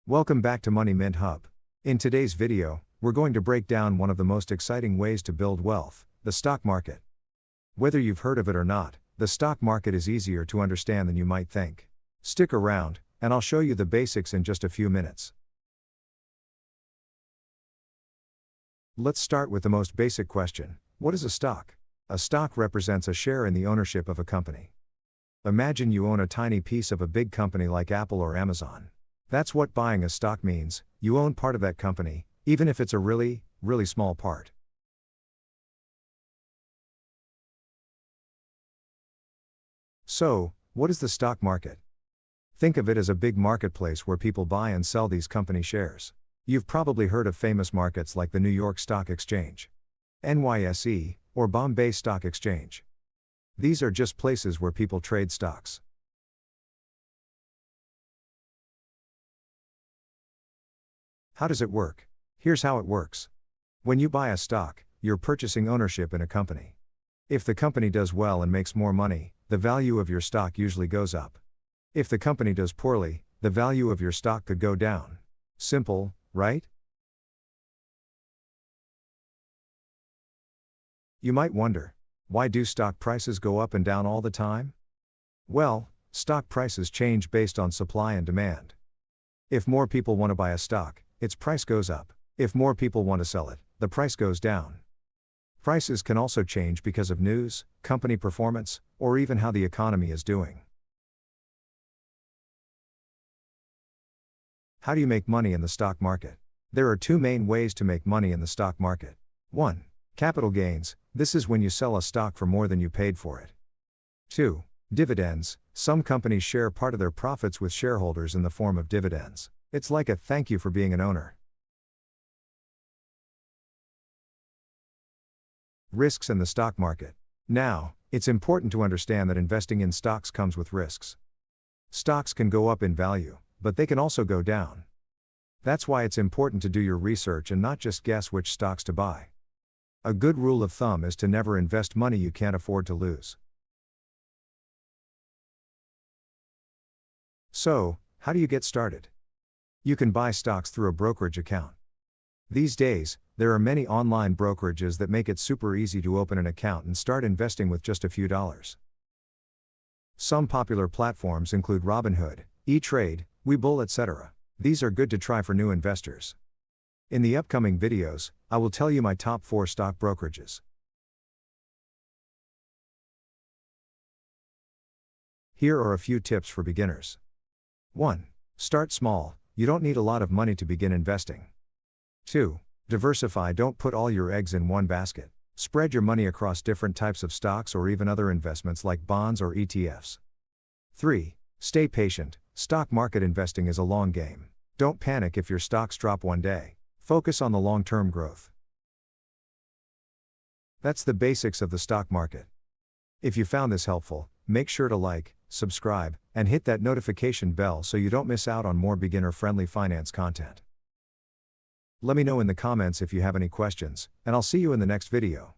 Welcome back to Money Mint Hub. In today's video, we're going to break down one of the most exciting ways to build wealth, the stock market. Whether you've heard of it or not, the stock market is easier to understand than you might think. Stick around, and I'll show you the basics in just a few minutes. Let's start with the most basic question. What is a stock? A stock represents a share in the ownership of a company. Imagine you own a tiny piece of a big company like Apple or Amazon. That's what buying a stock means. You own part of that company, even if it's a really small part. So, what is the stock market? Think of it as a big marketplace where people buy and sell these company shares. You've probably heard of famous markets like the New York Stock Exchange, NYSE, or Bombay Stock Exchange. These are just places where people trade stocks. How does it work? Here's how it works. When you buy a stock, you're purchasing ownership in a company. If the company does well and makes more money, the value of your stock usually goes up. If the company does poorly, the value of your stock could go down. Simple, right? You might wonder, why do stock prices go up and down all the time? Well, stock prices change based on supply and demand. If more people want to buy a stock, its price goes up. If more people want to sell it, the price goes down. Prices can also change because of news, company performance, or even how the economy is doing. How do you make money in the stock market? There are two main ways to make money in the stock market. 1. Capital gains. This is when you sell a stock for more than you paid for it. 2. Dividends. Some companies share part of their profits with shareholders in the form of dividends. It's like a thank you for being an owner. Risks in the stock market. Now, it's important to understand that investing in stocks comes with risks. Stocks can go up in value, but they can also go down. That's why it's important to do your research and not just guess which stocks to buy. A good rule of thumb is to never invest money you can't afford to lose. So, how do you get started? You can buy stocks through a brokerage account. These days, there are many online brokerages that make it super easy to open an account and start investing with just a few dollars. Some popular platforms include Robinhood, E-Trade, Webull, etc. These are good to try for new investors. In the upcoming videos, I will tell you my top 4 stock brokerages. Here are a few tips for beginners. 1. Start small. You don't need a lot of money to begin investing. 2. Diversify. Don't put all your eggs in one basket. Spread your money across different types of stocks or even other investments like bonds or ETFs. 3. Stay patient. Stock market investing is a long game. Don't panic if your stocks drop one day. Focus on the long-term growth. That's the basics of the stock market. If you found this helpful, make sure to like, subscribe, and hit that notification bell so you don't miss out on more beginner-friendly finance content. Let me know in the comments if you have any questions, and I'll see you in the next video.